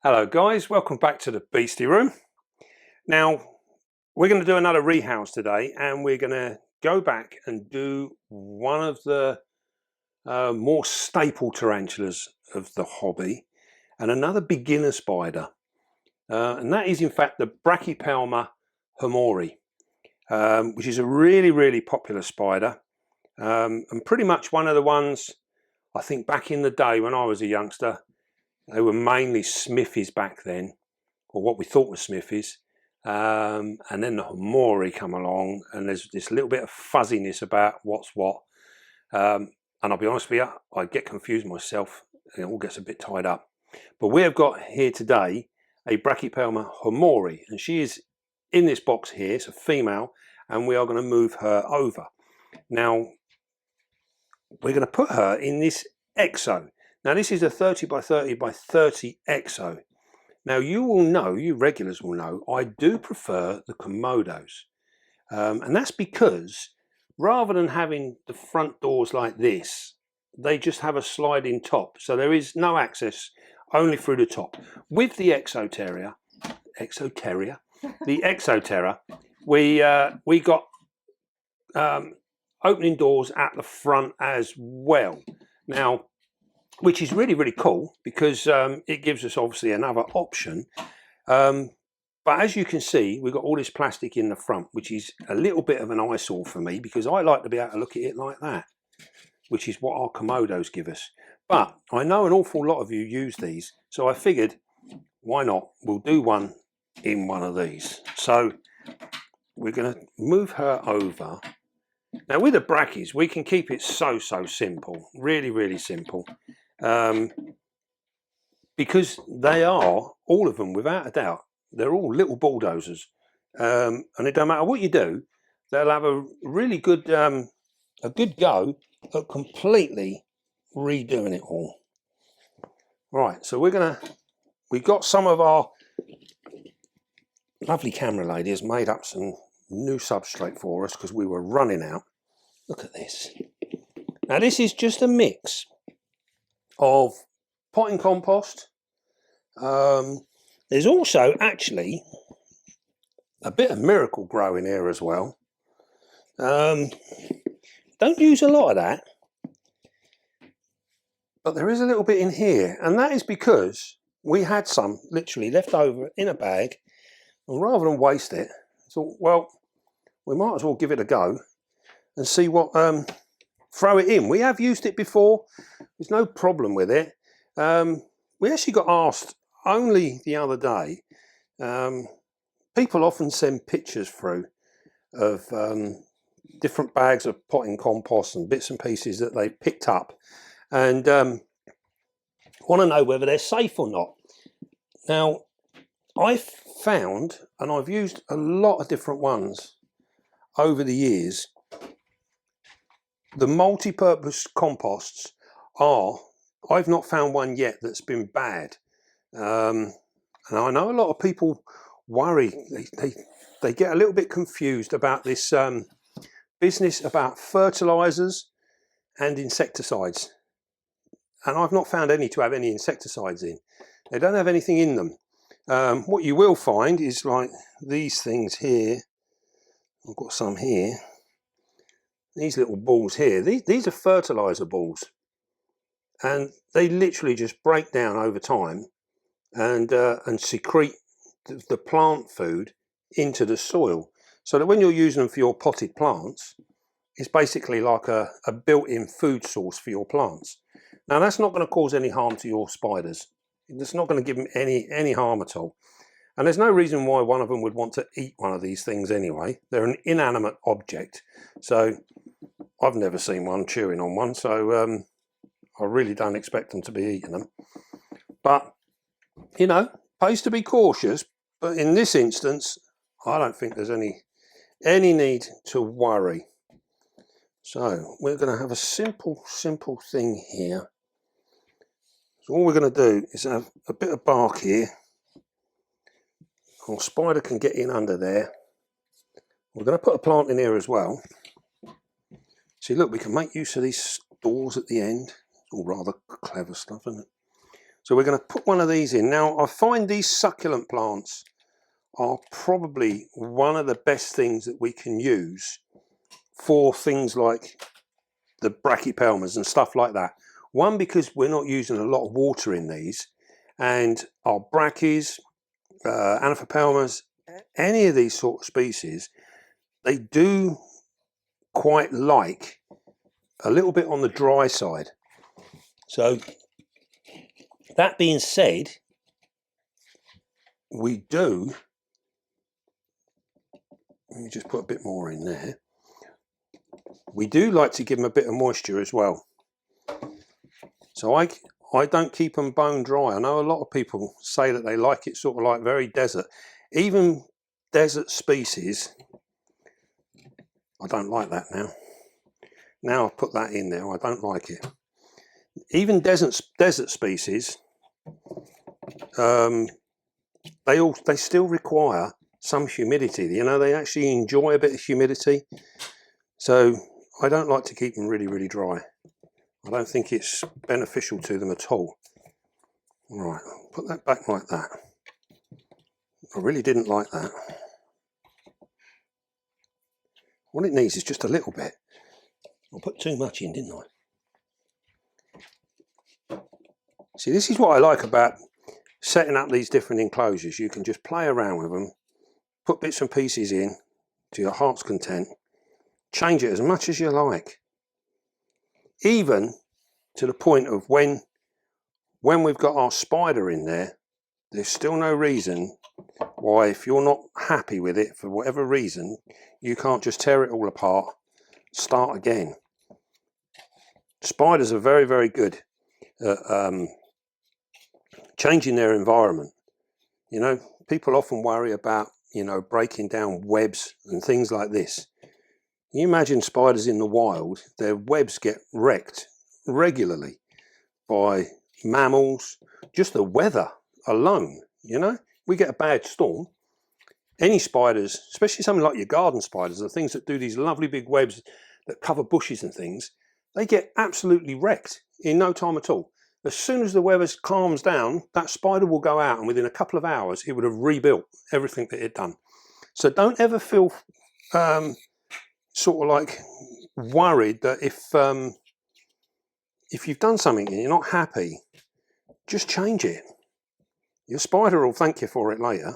Hello guys, welcome back to the Beastie Room. Now we're going to do another rehouse today, and we're going to go back and do one of the more staple tarantulas of the hobby, and another beginner spider, and that is in fact the Brachypelma hamorii, which is a really popular spider, and pretty much one of the ones I think back in the day when I was a youngster. They were mainly smithies back then, or what we thought was smithies, and then the hamorii come along, and there's this little bit of fuzziness about what's what, and I'll be honest with you, I get confused myself, and it all gets a bit tied up. But we have got here today a Brachypelma hamorii, and she is in this box here. It's a female, and we are going to move her over. Now we're going to put her in this exo. Now this is a 30 by 30 by 30 exo. Now you will know, you regulars will know, I do prefer the Komodos. And that's because rather than having the front doors like this, they just have a sliding top. So there is no access, only through the top. With the Exoterra, we got opening doors at the front as well. Now, which is really cool, because it gives us obviously another option. But as you can see, we've got all this plastic in the front, which is a little bit of an eyesore for me, because I like to be able to look at it like that, which is what our Komodos give us. But I know an awful lot of you use these, so I figured, why not? We'll do one in one of these. So we're going to move her over. Now with the brackies, we can keep it so simple, really simple. Because they are, all of them without a doubt, they're all little bulldozers, and it don't matter what you do, they'll have a really good go at completely redoing it all. Right, so we've got some of our lovely camera lady has made up some new substrate for us because we were running out. Look at this. Now this is just a mix of potting compost. There's also actually a bit of miracle grow in here as well. Don't use a lot of that, but there is a little bit in here, and that is because we had some literally left over in a bag, and rather than waste it, I thought, well, we might as well give it a go and see what, throw it in. We have used it before, there's no problem with it. We actually got asked only the other day, people often send pictures through of different bags of potting compost and bits and pieces that they picked up, and want to know whether they're safe or not. Now I've found, and I've used a lot of different ones over the years, the multi-purpose composts are, I've not found one yet that's been bad. And I know a lot of people worry, they get a little bit confused about this business about fertilizers and insecticides, and I've not found any to have any insecticides in. They don't have anything in them. What you will find is like these things here. I've got some here, these little balls here, these are fertilizer balls, and they literally just break down over time and secrete the plant food into the soil, so that when you're using them for your potted plants, it's basically like a built-in food source for your plants. Now that's not going to cause any harm to your spiders. It's not going to give them any harm at all, and there's no reason why one of them would want to eat one of these things anyway. They're an inanimate object, so I've never seen one chewing on one, so I really don't expect them to be eating them. But you know, pays to be cautious. But in this instance, I don't think there's any need to worry. So we're going to have a simple thing here. So all we're going to do is have a bit of bark here. Our spider can get in under there. We're going to put a plant in here as well. See, look, we can make use of these doors at the end. All rather clever stuff, isn't it? So we're going to put one of these in. Now I find these succulent plants are probably one of the best things that we can use for things like the brachypelmas and stuff like that. One, because we're not using a lot of water in these, and our brachy's, anthropelmas, any of these sort of species, they do quite like a little bit on the dry side. So that being said, we do, let me just put a bit more in there, we do like to give them a bit of moisture as well. So I don't keep them bone dry. I know a lot of people say that they like it sort of like very desert. Even desert species, I don't like that now. Now I've put that in there, I don't like it. Even desert species, they still require some humidity. You know, they actually enjoy a bit of humidity. So I don't like to keep them really, really dry. I don't think it's beneficial to them at all. All right, put that back like that. I really didn't like that. What it needs is just a little bit. I put too much in, didn't I? See, this is what I like about setting up these different enclosures. You can just play around with them, put bits and pieces in to your heart's content, change it as much as you like. Even to the point of when we've got our spider in there, there's still no reason why, if you're not happy with it for whatever reason, you can't just tear it all apart, start again. Spiders are very, very good at changing their environment. You know, people often worry about, you know, breaking down webs and things like this. You imagine spiders in the wild, their webs get wrecked regularly by mammals, just the weather alone. You know, we get a bad storm, any spiders, especially something like your garden spiders, the things that do these lovely big webs that cover bushes and things, they get absolutely wrecked in no time at all. As soon as the weather calms down, that spider will go out, and within a couple of hours it would have rebuilt everything that it done. So don't ever feel sort of like worried that if you've done something and you're not happy, just change it. Your spider will thank you for it later,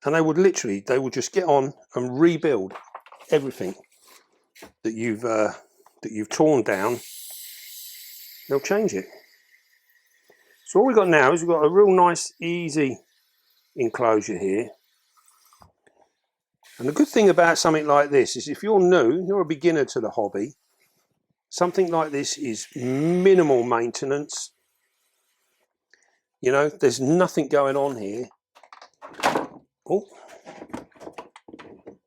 and they would just get on and rebuild everything that you've torn down. They'll change it. So all we've got now is we've got a real nice, easy enclosure here. And the good thing about something like this is if you're new, you're a beginner to the hobby, something like this is minimal maintenance. You know, there's nothing going on here. Oh,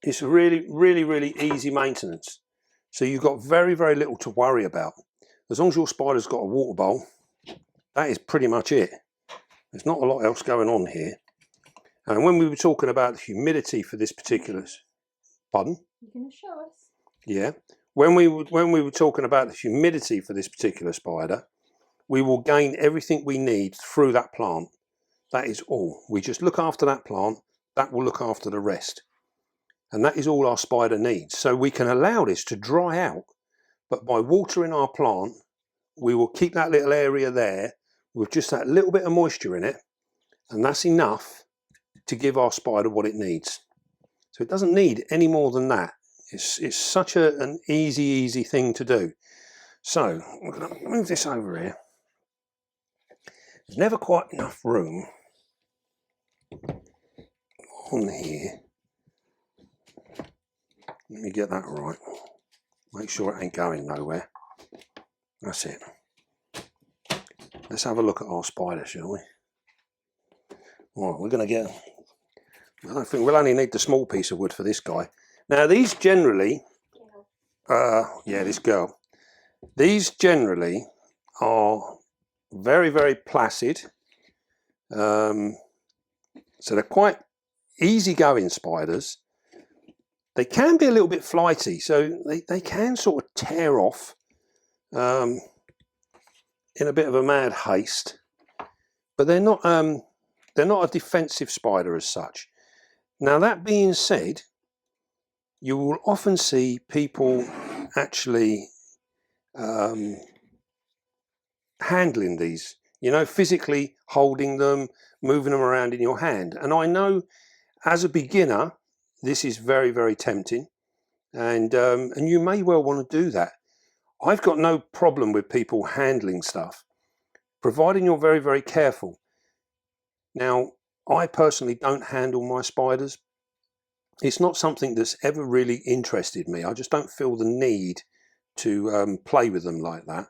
it's really, really, really easy maintenance. So you've got very, very little to worry about. As long as your spider's got a water bowl, that is pretty much it. There's not a lot else going on here. And when we were talking about the humidity for this particular, pardon? You're going to show us? Yeah. When we were talking about the humidity for this particular spider, we will gain everything we need through that plant. That is all. We just look after that plant, that will look after the rest. And that is all our spider needs. So we can allow this to dry out, but by watering our plant, we will keep that little area there with just that little bit of moisture in it, and that's enough to give our spider what it needs. So it doesn't need any more than that. It's such an easy thing to do. So we're going to move this over here. There's never quite enough room on here. Let me get that right. Make sure it ain't going nowhere. That's it. Let's have a look at our spider, shall we? Right, we're going to get, I don't think we'll only need the small piece of wood for this guy. Now these generally, yeah, this girl. These generally are very, very placid. So they're quite easygoing spiders. They can be a little bit flighty, so they can sort of tear off in a bit of a mad haste, but they're not a defensive spider as such. Now, that being said, you will often see people actually handling these, you know, physically holding them, moving them around in your hand. And I know as a beginner, this is very, very tempting, and you may well want to do that. I've got no problem with people handling stuff, providing you're very, very careful. Now, I personally don't handle my spiders. It's not something that's ever really interested me. I just don't feel the need to play with them like that.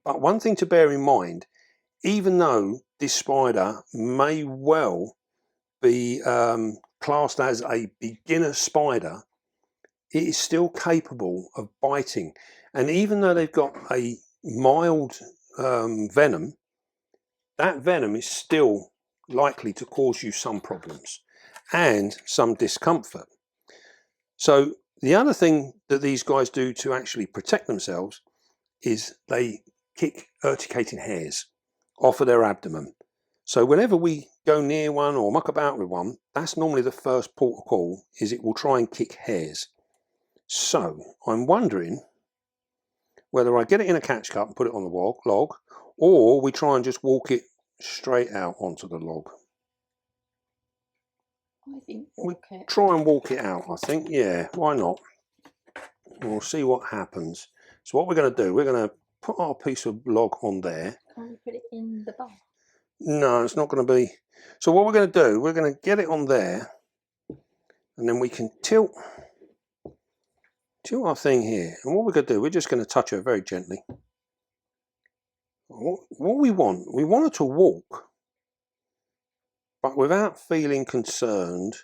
But one thing to bear in mind, even though this spider may well be classed as a beginner spider, it is still capable of biting. And even though they've got a mild venom, that venom is still likely to cause you some problems and some discomfort. So the other thing that these guys do to actually protect themselves is they kick urticating hairs off of their abdomen. So whenever we go near one or muck about with one, that's normally the first port of call, is it will try and kick hairs. So I'm wondering whether I get it in a catch cup and put it on the log, or we try and just walk it straight out onto the log. I think we try and walk it out, I think. Yeah, why not? We'll see what happens. So what we're going to do, we're going to put our piece of log on there. Can we put it in the bowl? No, it's not going to be. So what we're going to do, we're going to get it on there, and then we can tilt our thing here. And what we're going to do, we're just going to touch her very gently. What we want her to walk, but without feeling concerned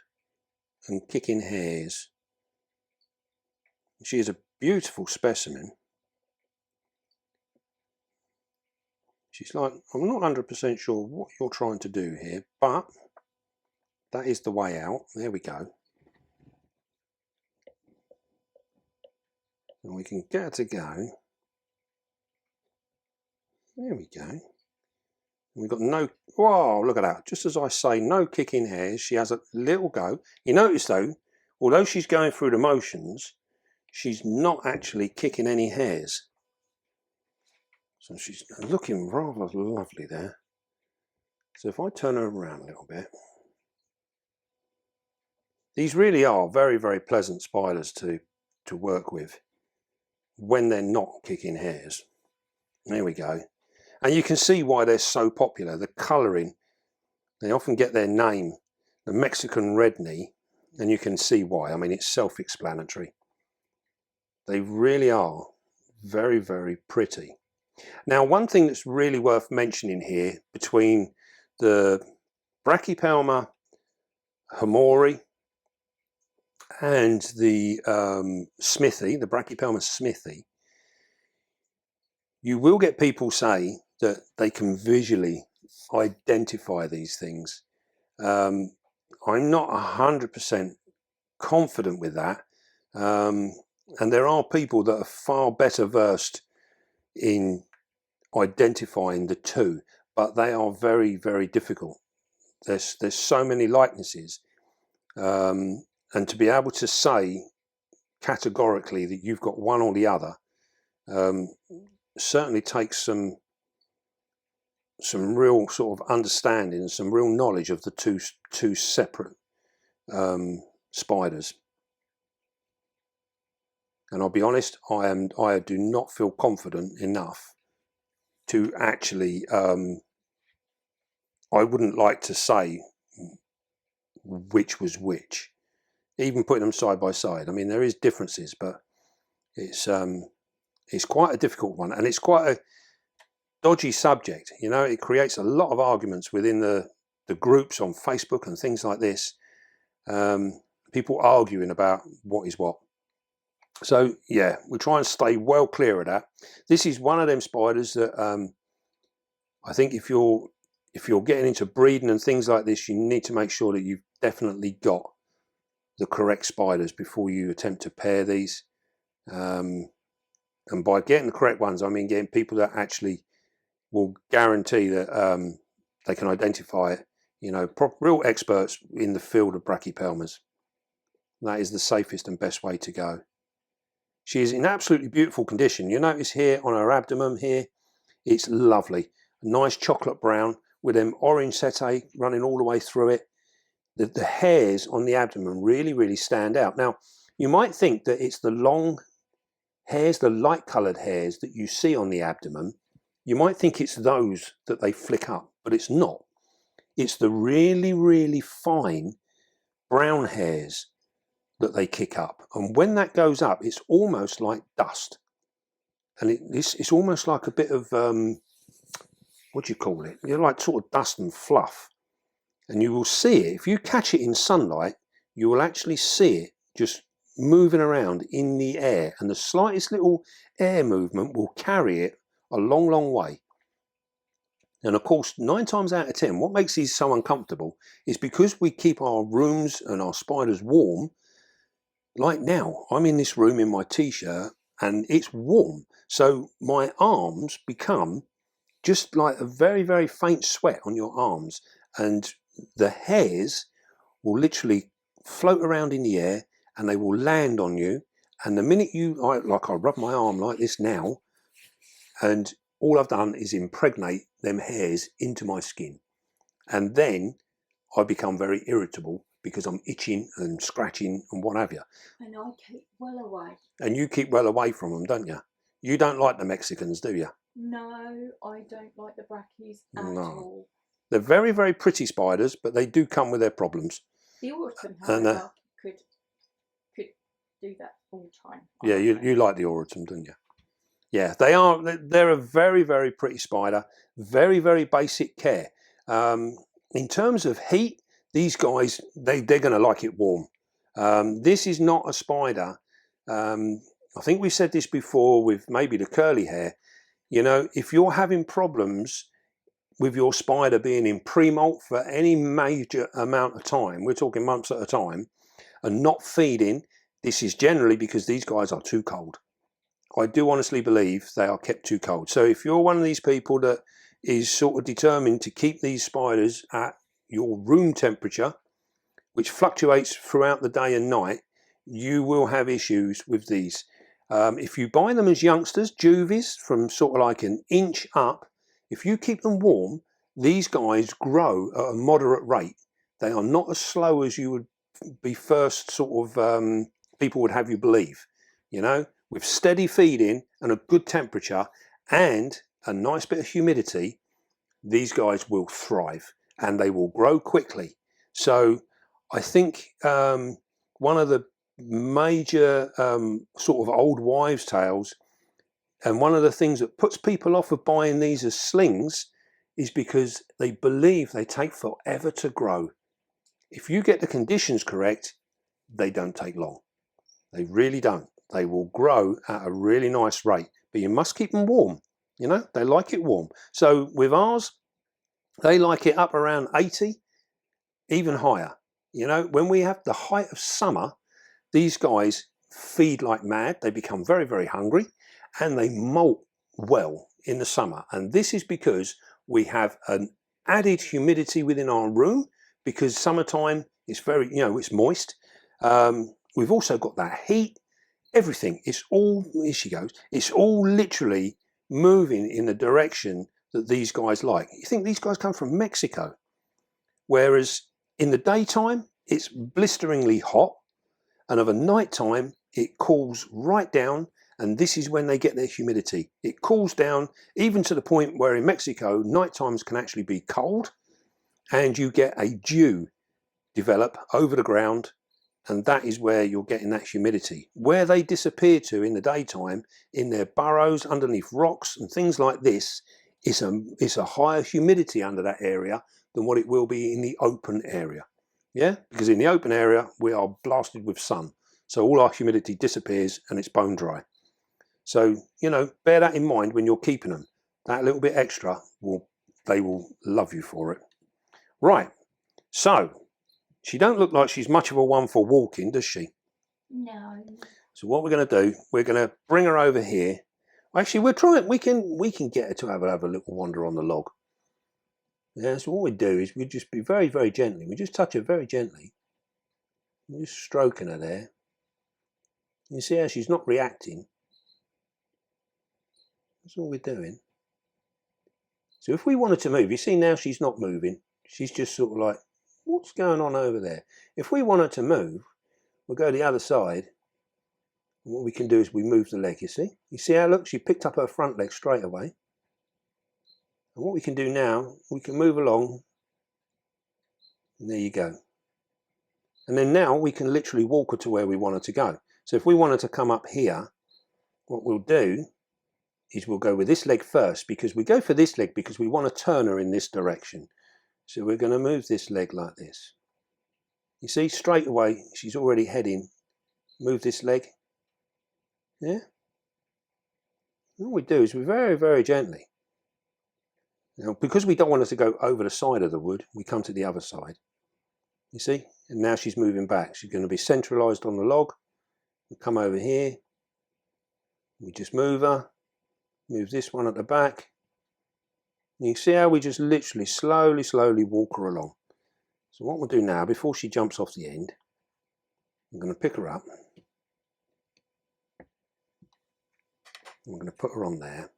and kicking hairs. She is a beautiful specimen. She's like, I'm not 100% sure what you're trying to do here, but that is the way out. There we go. And we can get her to go. There we go. We've got no, whoa, look at that. Just as I say, no kicking hairs. She has a little go. You notice though, although she's going through the motions, she's not actually kicking any hairs. So she's looking rather lovely there. So if I turn her around a little bit, these really are very, very pleasant spiders to work with when they're not kicking hairs. There we go. And you can see why they're so popular. The colouring, they often get their name, the Mexican redknee, and you can see why. I mean, it's self-explanatory. They really are very, very pretty. Now, one thing that's really worth mentioning here between the Brachypelma hamorii and the smithy, the Brachypelma smithy, you will get people say that they can visually identify these things. I'm not 100% confident with that, and there are people that are far better versed in identifying the two, but they are very, very difficult. There's so many likenesses, and to be able to say categorically that you've got one or the other certainly takes some real sort of understanding and some real knowledge of the two separate spiders. And I'll be honest, I do not feel confident enough to actually, I wouldn't like to say which was which, even putting them side by side. I mean, there is differences, but it's quite a difficult one, and it's quite a dodgy subject. You know, it creates a lot of arguments within the groups on Facebook and things like this. People arguing about what is what. So yeah, we try and stay well clear of that. This is one of them spiders that I think if you're getting into breeding and things like this, you need to make sure that you've definitely got the correct spiders before you attempt to pair these. And And by getting the correct ones, I mean getting people that actually will guarantee that they can identify it, you know, real experts in the field of brachypelmas. That is the safest and best way to go. She is in absolutely beautiful condition. You notice here on her abdomen here, it's lovely. A nice chocolate brown with them orange setae running all the way through it. The hairs on the abdomen really, really stand out. Now, you might think that it's the long hairs, the light coloured hairs that you see on the abdomen. You might think it's those that they flick up, but it's not. It's the really, really fine brown hairs that they kick up. And when that goes up, it's almost like dust. And it's almost like a bit of, what do you call it? You know, like sort of dust and fluff. And you will see it, if you catch it in sunlight, you will actually see it just moving around in the air. And the slightest little air movement will carry it a long, long way. And of course, 9 times out of 10, what makes these so uncomfortable is because we keep our rooms and our spiders warm. Like now, I'm in this room in my t-shirt and it's warm. So my arms become just like a very, very faint sweat on your arms. And the hairs will literally float around in the air and they will land on you. And the minute I rub my arm like this now, and all I've done is impregnate them hairs into my skin. And then I become very irritable because I'm itching and scratching and what have you. And I keep well away. And you keep well away from them, don't you? You don't like the Mexicans, do you? No, I don't like the brackies at all. They're very, very pretty spiders, but they do come with their problems. The autumn, however, could do that all the time. Yeah, you like the autumn, don't you? Yeah, they're a very, very pretty spider. Very, very basic care. In terms of heat, these guys, they're going to like it warm. This is not a spider. I think we said this before with maybe the curly hair. You know, if you're having problems with your spider being in pre-molt for any major amount of time, we're talking months at a time, and not feeding, this is generally because these guys are too cold. I do honestly believe they are kept too cold. So if you're one of these people that is sort of determined to keep these spiders at your room temperature, which fluctuates throughout the day and night, you will have issues with these. If you buy them as youngsters, juvies, from sort of like an inch up, if you keep them warm, these guys grow at a moderate rate. They are not as slow as you would be first sort of people would have you believe. You know, with steady feeding and a good temperature and a nice bit of humidity, these guys will thrive and they will grow quickly. So I think one of the major sort of old wives' tales, and one of the things that puts people off of buying these as slings, is because they believe they take forever to grow. If you get the conditions correct, they don't take long. They really don't. They will grow at a really nice rate, but you must keep them warm. You know, they like it warm. So with ours, they like it up around 80, even higher. You know, when we have the height of summer, these guys feed like mad. They become very, very hungry and they molt well in the summer. And this is because we have an added humidity within our room, because summertime is very, you know, it's moist. We've also got that heat, everything. It's all, here she goes, it's all literally moving in the direction that these guys like. You think these guys come from Mexico, whereas in the daytime, it's blisteringly hot, and of a night time, it cools right down, and this is when they get their humidity. It cools down even to the point where in Mexico, night times can actually be cold, and you get a dew develop over the ground, and that is where you're getting that humidity. Where they disappear to in the daytime, in their burrows, underneath rocks and things like this, it's a higher humidity under that area than what it will be in the open area. Yeah, because in the open area, we are blasted with sun. So all our humidity disappears and it's bone dry. So, you know, bear that in mind when you're keeping them. That little bit extra, they will love you for it. Right, so she don't look like she's much of a one for walking, does she? No. So what we're going to do, we're going to bring her over here Actually, we're trying. We can get her to have a little wander on the log. Yeah. So what we do is we just be very, very gently. We just touch her very gently. We're just stroking her there. You see how she's not reacting. That's all we're doing. So if we wanted to move, you see now she's not moving. She's just sort of like, what's going on over there? If we want her to move, we'll go to the other side. And what we can do is we move the leg, you see? You see how, look, she picked up her front leg straight away. And what we can do now, we can move along. And there you go. And then now we can literally walk her to where we want her to go. So if we want her to come up here, what we'll do is we'll go with this leg first, because we go for this leg because we want to turn her in this direction. So we're going to move this leg like this. You see, straight away, she's already heading. Move this leg. Yeah. And all we do is we very, very gently. Now, because we don't want her to go over the side of the wood, we come to the other side. You see? And now she's moving back. She's going to be centralised on the log. We come over here. We just move her. Move this one at the back. And you see how we just literally slowly, slowly walk her along. So what we'll do now, before she jumps off the end, I'm going to pick her up. I'm going to put her on there.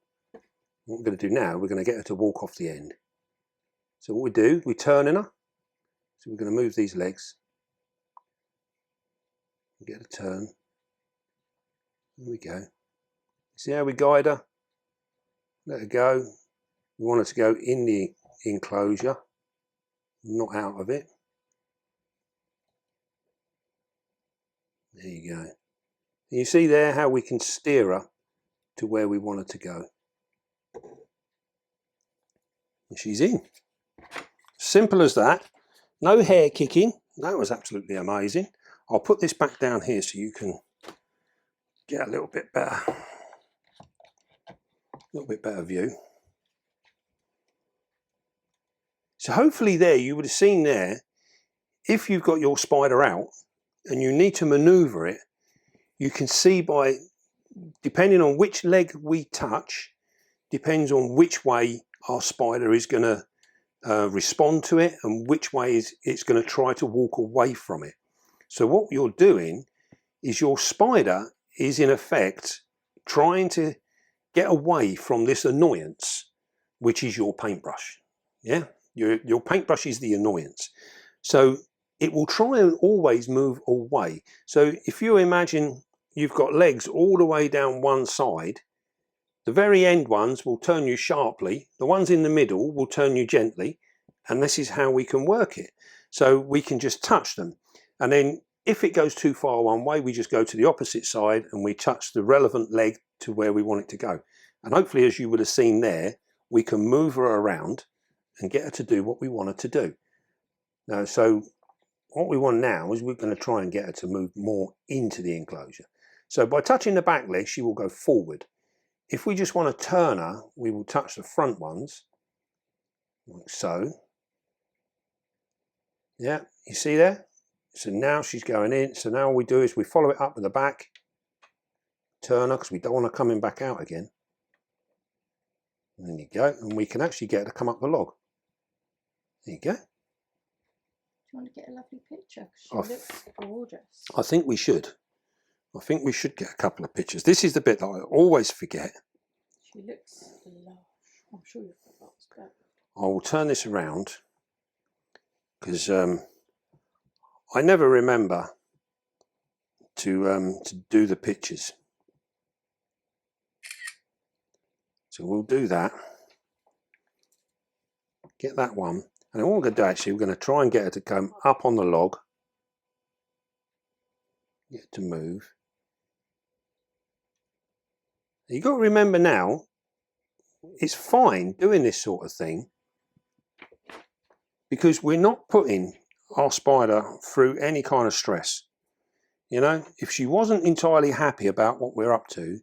What we're going to do now, we're going to get her to walk off the end. So what we do, we turn in her. So we're going to move these legs. Get a turn. There we go. See how we guide her? Let her go. We want her to go in the enclosure, not out of it. There you go. And you see there how we can steer her to where we want her to go. And she's in. Simple as that. No hair kicking. That was absolutely amazing. I'll put this back down here so you can get a little bit better view. So hopefully there you would have seen there, if you've got your spider out and you need to maneuver it, you can see by, depending on which leg we touch, depends on which way our spider is going to respond to it and which way it's going to try to walk away from it. So what you're doing is your spider is in effect trying to get away from this annoyance, which is your paintbrush. Yeah, your paintbrush is the annoyance. So it will try and always move away. So if you imagine you've got legs all the way down one side, the very end ones will turn you sharply, the ones in the middle will turn you gently, and this is how we can work it. So we can just touch them, and then if it goes too far one way, we just go to the opposite side and we touch the relevant leg to where we want it to go. And hopefully, as you would have seen there, we can move her around and get her to do what we want her to do. Now, so what we want now is we're going to try and get her to move more into the enclosure. So by touching the back leg, she will go forward. If we just want to turn her, we will touch the front ones, like so. Yeah, you see there? So now she's going in. So now what we do is we follow it up with the back, turn her, because we don't want her coming back out again. And there you go. And we can actually get her to come up the log. There you go. Do you want to get a lovely picture? She looks gorgeous. I think we should. I think we should get a couple of pictures. This is the bit that I always forget. She looks lush. I'm sure you've got lots, but I will turn this around because I never remember to do the pictures. So we'll do that. Get that one. And then what we're going to do actually, we're going to try and get her to come up on the log. Get her to move. You've got to remember now, it's fine doing this sort of thing because we're not putting our spider through any kind of stress. You know, if she wasn't entirely happy about what we're up to,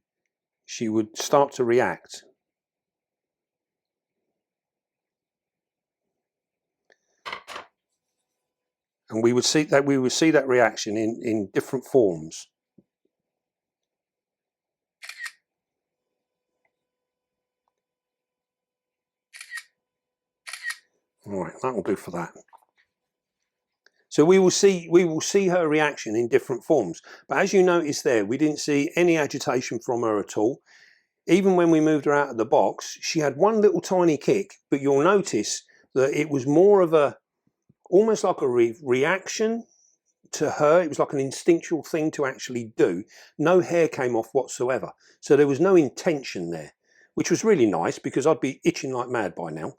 she would start to react. And we would see that reaction in different forms. All right, that will do for that. So we will see her reaction in different forms. But as you notice there, we didn't see any agitation from her at all. Even when we moved her out of the box, she had one little tiny kick, but you'll notice that it was more of a, almost like a reaction to her. It was like an instinctual thing to actually do. No hair came off whatsoever. So there was no intention there, which was really nice because I'd be itching like mad by now.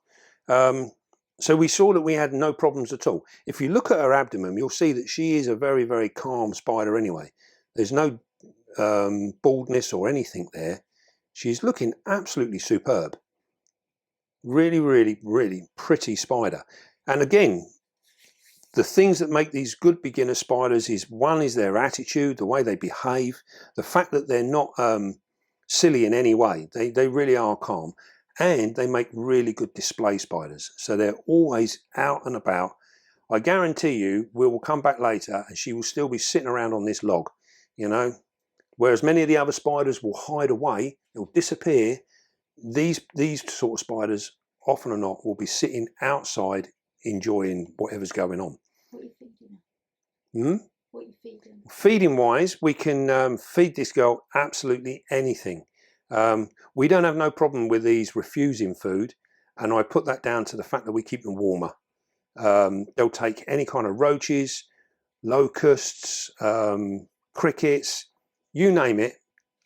So we saw that we had no problems at all. If you look at her abdomen, you'll see that she is a very, very calm spider anyway. There's no baldness or anything there. She's looking absolutely superb. Really, really, really pretty spider. And again, the things that make these good beginner spiders is, one is their attitude, the way they behave, the fact that they're not silly in any way. They really are calm. And they make really good display spiders. So they're always out and about. I guarantee you we will come back later and she will still be sitting around on this log, you know. Whereas many of the other spiders will hide away, they'll disappear. These sort of spiders, often or not, will be sitting outside enjoying whatever's going on. What are you feeding? What are you feeding? Feeding wise, we can feed this girl absolutely anything. We don't have no problem with these refusing food, and I put that down to the fact that we keep them warmer. They'll take any kind of roaches, locusts, crickets, you name it.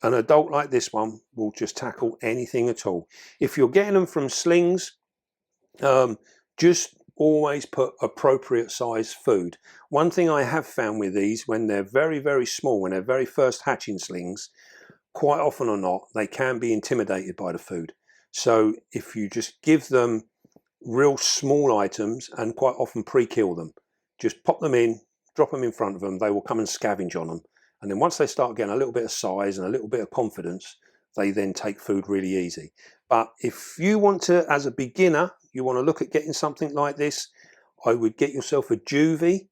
An adult like this one will just tackle anything at all. If you're getting them from slings, just always put appropriate size food. One thing I have found with these, when they're very, very small, when they're very first hatching slings, quite often or not, they can be intimidated by the food. So if you just give them real small items and quite often pre-kill them, just pop them in, drop them in front of them, they will come and scavenge on them. And then once they start getting a little bit of size and a little bit of confidence, they then take food really easy. But if you want to, as a beginner, you want to look at getting something like this, I would get yourself a juvie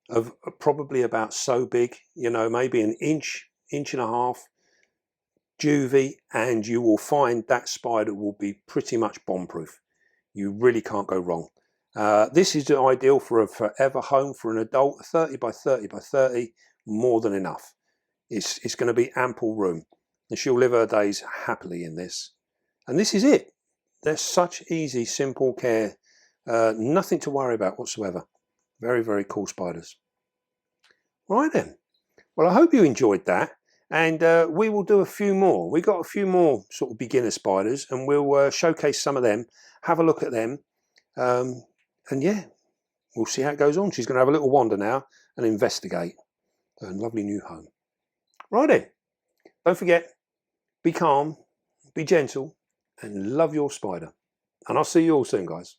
of probably about so big, you know, maybe an inch and a half juvie, and you will find that spider will be pretty much bomb proof. You really can't go wrong. This is ideal for a forever home for an adult. 30 by 30 by 30, more than enough. It's going to be ample room, and she'll live her days happily in this. And this is it. They're such easy, simple care. Nothing to worry about whatsoever. Very, very cool spiders. Right then. Well, I hope you enjoyed that. And we will do a few more. We got a few more sort of beginner spiders, and we'll showcase some of them, have a look at them. And yeah, we'll see how it goes on. She's going to have a little wander now and investigate her lovely new home. Right then. Don't forget, be calm, be gentle, and love your spider. And I'll see you all soon, guys.